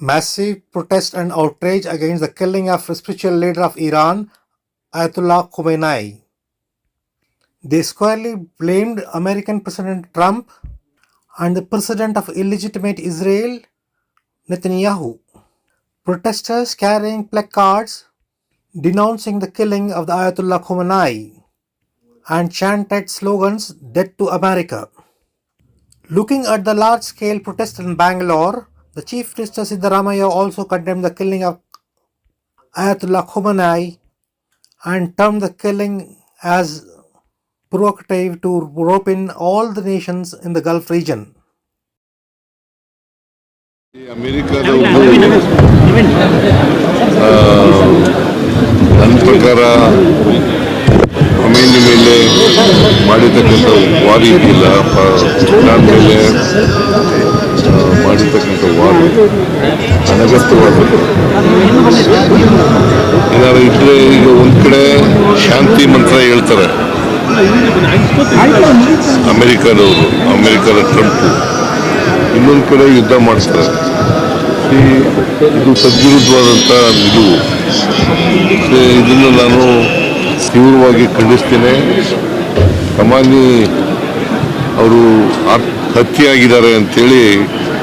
Massive protest and outrage against the killing of spiritual leader of Iran, Ayatollah Khomeini. They squarely blamed American President Trump and the president of illegitimate Israel, Netanyahu. Protesters carrying placards denouncing the killing of the Ayatollah Khomeini and chanted slogans, "Death to America." Looking at the large-scale protest in Bangalore, the Chief Minister Siddaramaiah also condemned the killing of Ayatollah Khomeini and termed the killing as provocative to rope in all the nations in the Gulf region. ನನ್ನ ಪ್ರಕಾರ Khamenei ಮೇಲೆ ಮಾಡಿರ್ತಕ್ಕಂಥ ವಾರ ಇದೆಯಲ್ಲ, Iran ಮೇಲೆ ಮಾಡಿರ್ತಕ್ಕಂಥ ವಾರ ಅನಗತ್ಯವಾದದ್ದು. ಏನಾದ್ರು ಇದ್ರೆ ಈಗ ಒಂದು ಕಡೆ ಶಾಂತಿ ಮಂತ್ರ ಹೇಳ್ತಾರೆ ಅಮೆರಿಕದ ಟ್ರಂಪ್, ಇನ್ನೊಂದು ಕಡೆ ಯುದ್ಧ ಮಾಡ್ತಾರೆ. ಇದು ತದ್ವಿರುದ್ಧವಾದಂಥ ನಿಲುವು. ಇದನ್ನು ನಾನು ತೀವ್ರವಾಗಿ ಖಂಡಿಸ್ತೇನೆ. ಖಮೇನಿ ಅವರು ಹತ್ಯೆಯಾಗಿದ್ದಾರೆ ಅಂತೇಳಿ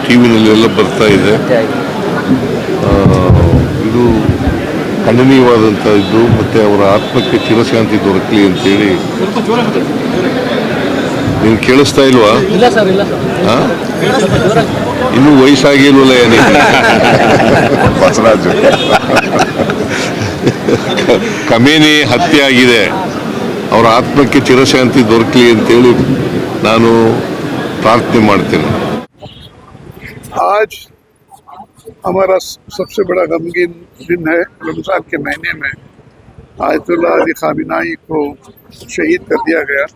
ಟಿ ವಿನಲ್ಲೆಲ್ಲ ಬರ್ತಾ ಇದೆ. ಇದು ಖಂಡನೀಯವಾದಂಥ ಇದು. ಮತ್ತು ಅವರ ಆತ್ಮಕ್ಕೆ ಚಿರಶಾಂತಿ ದೊರಕಲಿ ಅಂತೇಳಿ. ನೀನು ಕೇಳಿಸ್ತಾ ಇಲ್ವಾ? ಇನ್ನೂ ವಯಸ್ಸಾಗಿಲ್ವಲ್ಲ ಏನಿದೆ ಬಸವರಾಜು. ಖಮೇನಿ ಹತ್ಯೆ ಆಗಿದೆ, ಅವರ ಆತ್ಮಕ್ಕೆ ಚಿರಶಾಂತಿ ದೊರಕಲಿ ಅಂತೇಳಿ ನಾನು ಪ್ರಾರ್ಥನೆ ಮಾಡ್ತೇನೆ. आज हमारा सबसे बड़ा गमगीन दिन है। रमज़ान के महीने में आयतुल्लाह अली खामेनी को शहीद कर दिया गया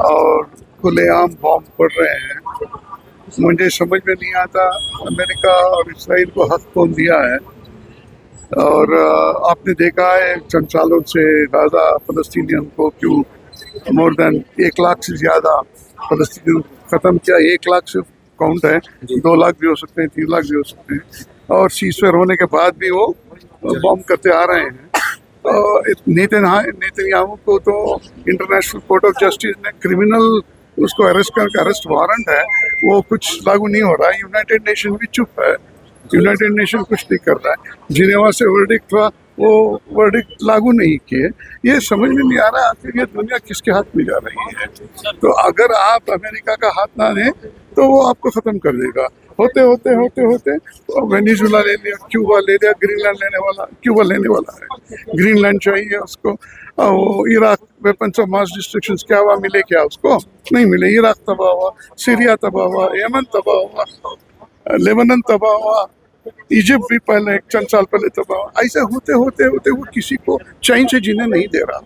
और खुलेआम बॉम्ब पड़ रहे हैं। मुझे समझ में नहीं आता अमेरिका और इसराइल को हक कौन दिया है। और आपने देखा है चंद सालों से गाजा फलस्तीनियन को क्यों मोर देन 1 लाख से ज़्यादा फलस्तीनियन ख़त्म किया। 1 लाख से काउंट है, 2 लाख भी हो सकते हैं, 3 लाख भी हो सकते हैं। और सीज़फायर होने के बाद भी वो बॉम्ब करते आ रहे हैं। नेतन्याहू को तो इंटरनेशनल कोर्ट ऑफ जस्टिस ने क्रिमिनल उसको अरेस्ट करके अरेस्ट वारंट है, वो कुछ लागू नहीं हो रहा है। यूनाइटेड नेशन भी चुप है, यूनाइटेड नेशन कुछ नहीं कर रहा है। जिनेवा से वर्डिक्ट था, वो वर्डिक्ट लागू नहीं किए। ये समझ में नहीं आ रहा आखिर ये दुनिया किसके हाथ में जा रही है। तो अगर आप अमेरिका का हाथ ना दें तो वो आपको ख़त्म कर देगा। होते होते होते होते तो वेनेजुला ले लिया, क्यूबा ले लिया, ग्रीनलैंड क्यूबा लेने वाला है। ग्रीनलैंड चाहिए उसको। वो Iraq weapons of mass destruction क्या हुआ, मिले क्या उसको? नहीं मिले। इराक तबाह हुआ, सीरिया तबाह हुआ, यमन तबाह हुआ, लेबनान तबाह हुआ, इजिप्ट भी पहले चंद साल पहले तबाह हुआ। ऐसे होते होते होते वो किसी को चैन से जीने नहीं दे रहा।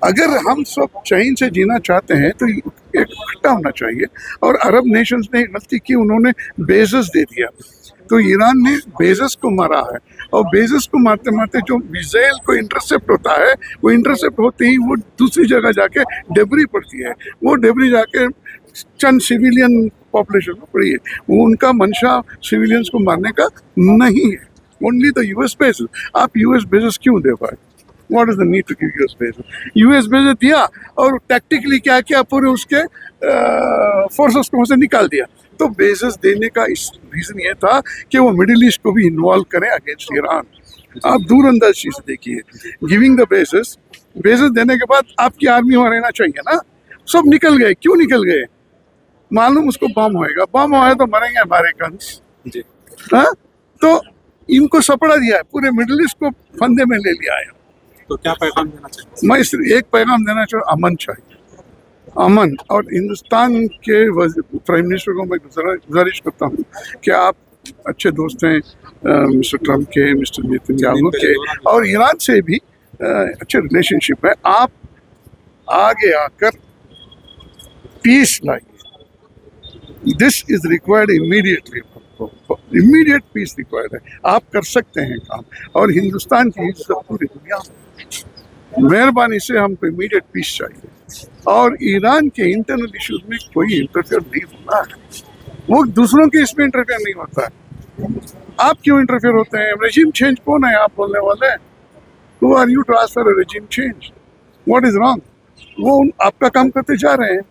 अगर हम सब चैन से जीना चाहते हैं तो एक इकट्ठा होना चाहिए। और अरब नेशंस ने गलती की, उन्होंने बेजस दे दिया। तो ईरान ने बेजस को मारा है और बेजस को मारते मारते जो मिसाइल को इंटरसेप्ट होता है, वो इंटरसेप्ट होते ही वो दूसरी जगह जाके डेब्री पड़ती है। वो डेब्री जाके चंद सिविलियन पॉपुलेशन में पड़ी है। वो उनका मंशा सिविलियंस को मारने का नहीं है। Only the US basis. आप यूएस बेसिस क्यों दे पाए? What is the need to give US basis? US basis दिया और टैक्टिकली क्या किया, पूरे उसके फोर्सेस को वहाँ से निकाल दिया। तो बेसिस देने का इस रीज़न ये था कि वो मिडिल ईस्ट को भी इन्वॉल्व करें अगेंस्ट ईरान। आप दूरअंदाज चीज़ देखिए। गिविंग द बेसिस देने के बाद आपकी आर्मी वहाँ रहना चाहिए ना। सब निकल गए। क्यों निकल गए? मालूम उसको बम होएगा, बम होए तो मरेंगे अमेरिकन्स। हाँ, तो इनको सपड़ा दिया है, पूरे मिडिल ईस्ट को फंदे में ले लिया है। तो क्या पैगाम देना चाहिए? मैं एक पैगाम देना चाहूँ, अमन चाहिए, अमन। और हिंदुस्तान के प्राइम मिनिस्टर को मैं गुजारिश करता हूँ कि आप अच्छे दोस्त हैं मिस्टर ट्रम्प के, मिस्टर नेतन्याहू के, और ईरान से भी अच्छे रिलेशनशिप है। आप आगे आकर पीस लाइए। This is required immediately. Immediate peace required है। आप कर सकते हैं काम। और हिंदुस्तान की इज्जत पूरी दुनिया में। मेहरबानी से हमको इमीडिएट पीस चाहिए और ईरान के इंटरनल इश्यूज में कोई इंटरफेयर नहीं होना है। वो दूसरों के इसमें इंटरफेयर नहीं होता है। आप क्यों इंटरफेयर होते हैं? रेजिम चेंज कौन है आप बोलने वाले? Who are you to ask for a regime change? What is wrong? वो आपका काम करते जा रहे हैं।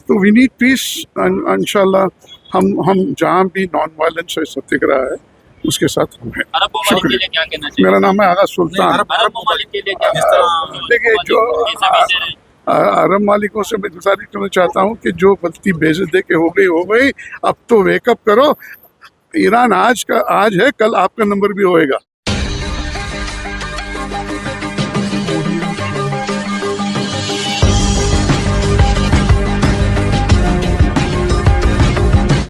तो वी नीड पीस। इंशाल्लाह हम जहाँ भी नॉन वायलेंस है सत्याग्रह है उसके साथ हम हैं। अरब ममालिक के लिए क्या कहना चाहिए? मेरा नाम है आगा सुल्तान। अरब ममालिक के लिए क्या कहना देखिए जो अरब मालिकों से मैं गुजारिश करना चाहता हूँ कि जो गलती बेइज्जत दे के हो गई, अब तो वेकअप करो। ईरान आज है, कल आपका नंबर भी होएगा।